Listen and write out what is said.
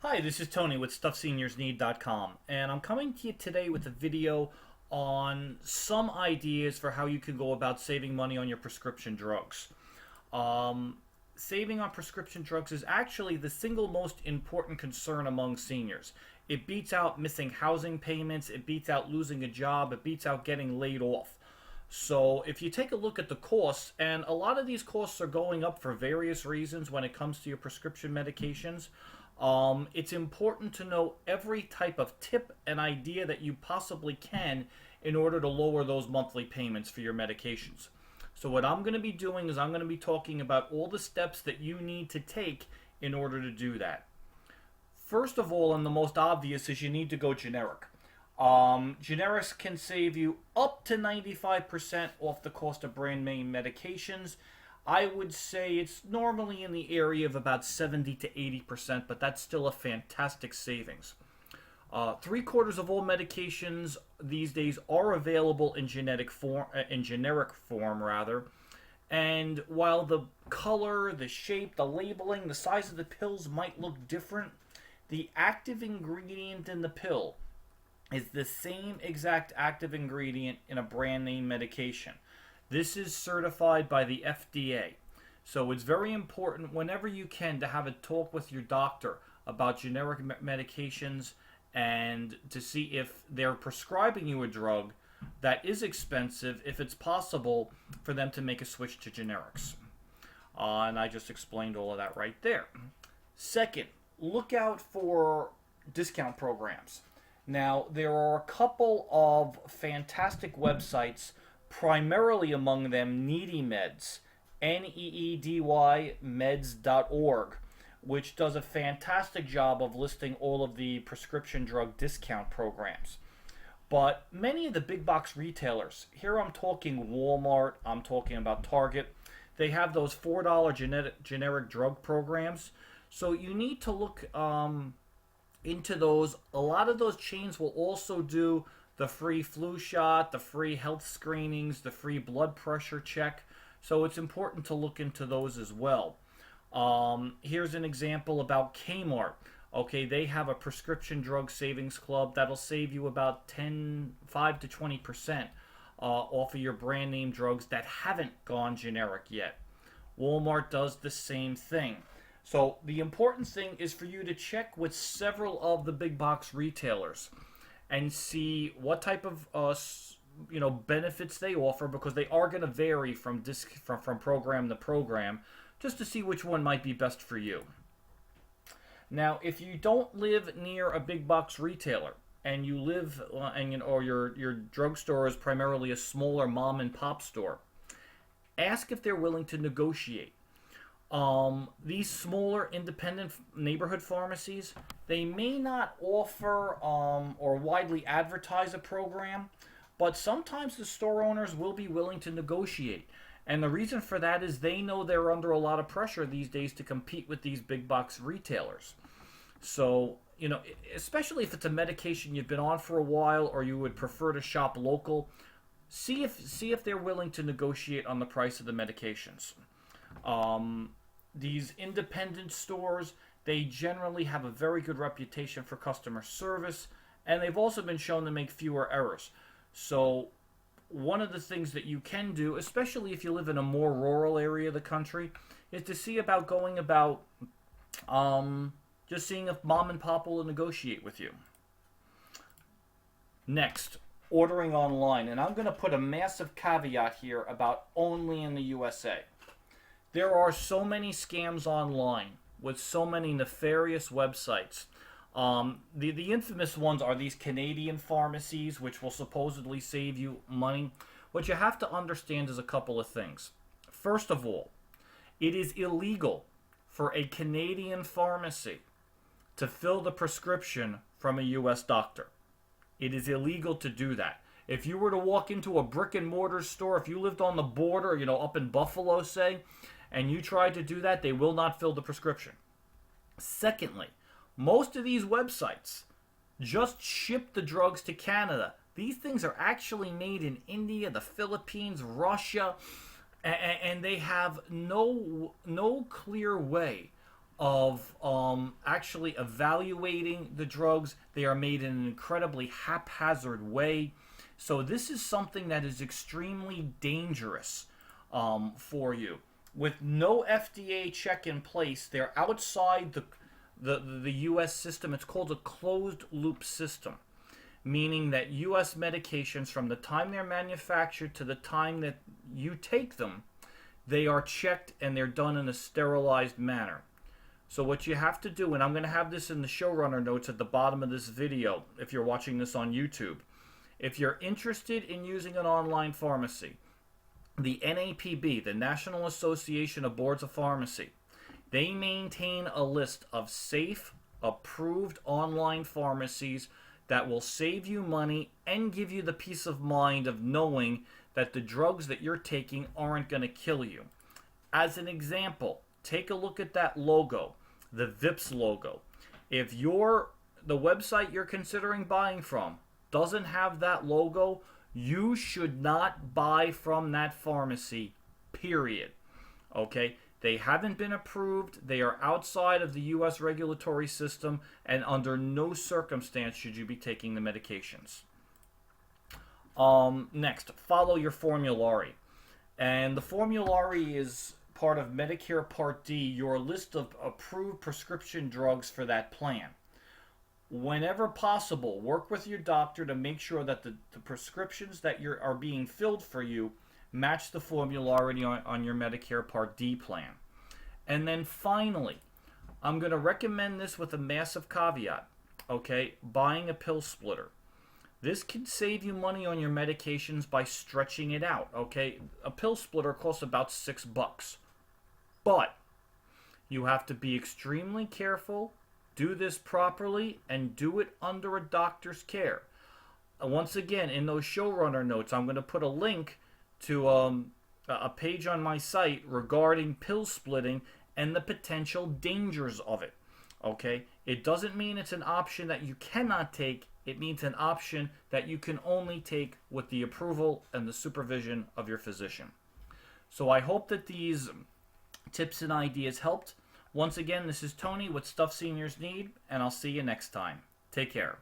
Hi, this is Tony with StuffSeniorsNeed.com, and I'm coming to you today with a video on some ideas for how you can go about saving money on your prescription drugs. Um, Saving on prescription drugs is actually the single most important concern among seniors. It beats out missing housing payments, it beats out losing a job, it beats out getting laid off. So, if you take a look at the costs, and a lot of these costs are going up for various reasons when it comes to your prescription medications, it's important to know every type of tip and idea that you possibly can in order to lower those monthly payments for your medications. So, what I'm going to be doing is I'm going to be talking about all the steps that you need to take in order to do that. First of all, and the most obvious, is you need to go generic. Generics can save you up to 95% off the cost of brand name medications. I would say it's normally in the area of about 70 to 80%, but that's still a fantastic savings. Three-quarters of all medications these days are available in generic form rather. And while the color, the shape, the labeling, the size of the pills might look different, the active ingredient in the pill is the same exact active ingredient in a brand name medication. This is certified by the FDA. So it's very important whenever you can to have a talk with your doctor about generic medications and to see if they're prescribing you a drug that is expensive, if it's possible for them to make a switch to generics. And I just explained all of that right there. Second, look out for discount programs. Now, there are a couple of fantastic websites, primarily among them Needy Meds, Needy meds.org, which does a fantastic job of listing all of the prescription drug discount programs. But many of the big box retailers, here I'm talking Walmart, I'm talking about Target, they have those $4 generic drug programs. So you need to look into those. A lot of those chains will also do the free flu shot, the free health screenings, the free blood pressure check. So it's important to look into those as well. Here's an example about Kmart. Okay, they have a prescription drug savings club that'll save you about 5 to 20% off of your brand name drugs that haven't gone generic yet. Walmart does the same thing. So the important thing is for you to check with several of the big box retailers and see what type of benefits they offer, because they are going to vary from program to program, just to see which one might be best for you. Now, if you don't live near a big box retailer and you live or your drugstore is primarily a smaller mom and pop store, ask if they're willing to negotiate. These smaller independent neighborhood pharmacies, they may not offer or widely advertise a program, but sometimes the store owners will be willing to negotiate. And the reason for that is they know they're under a lot of pressure these days to compete with these big box retailers. So, especially if it's a medication you've been on for a while or you would prefer to shop local, see if they're willing to negotiate on the price of the medications. These independent stores, they generally have a very good reputation for customer service, and they've also been shown to make fewer errors. So, one of the things that you can do, especially if you live in a more rural area of the country, is to see about going about just seeing if mom and pop will negotiate with you. Next, ordering online. And I'm going to put a massive caveat here about only in the USA. There are so many scams online with so many nefarious websites. The infamous ones are these Canadian pharmacies, which will supposedly save you money. What you have to understand is a couple of things. First of all, it is illegal for a Canadian pharmacy to fill the prescription from a U.S. doctor. It is illegal to do that. If you were to walk into a brick and mortar store, if you lived on the border, up in Buffalo, say, and you tried to do that, they will not fill the prescription. Secondly, most of these websites just ship the drugs to Canada. These things are actually made in India, the Philippines, Russia, and they have no clear way of actually evaluating the drugs. They are made in an incredibly haphazard way. So this is something that is extremely dangerous for you. With no FDA check in place, they're outside the U.S. system. It's called a closed loop system, meaning that U.S. medications, from the time they're manufactured to the time that you take them, they are checked and they're done in a sterilized manner. So what you have to do, and I'm going to have this in the showrunner notes at the bottom of this video if you're watching this on YouTube. If you're interested in using an online pharmacy, the NAPB, the National Association of Boards of Pharmacy, they maintain a list of safe, approved online pharmacies that will save you money and give you the peace of mind of knowing that the drugs that you're taking aren't going to kill you. As an example, take a look at that logo, the VIPS logo. If the website you're considering buying from doesn't have that logo, you should not buy from that pharmacy, period. Okay? They haven't been approved. They are outside of the U.S. regulatory system, and under no circumstance should you be taking the medications. Next, follow your formulary. And the formulary is part of Medicare Part D, your list of approved prescription drugs for that plan. Whenever possible, work with your doctor to make sure that the prescriptions that are being filled for you match the formulary on your Medicare Part D plan. And then finally, I'm going to recommend this with a massive caveat, okay? Buying a pill splitter. This can save you money on your medications by stretching it out, okay? A pill splitter costs about $6. But you have to be extremely careful, do this properly, and do it under a doctor's care. Once again, in those showrunner notes, I'm going to put a link to a page on my site regarding pill splitting and the potential dangers of it. Okay? It doesn't mean it's an option that you cannot take. It means an option that you can only take with the approval and the supervision of your physician. So I hope that these tips and ideas helped. Once again, this is Tony with Stuff Seniors Need, and I'll see you next time. Take care.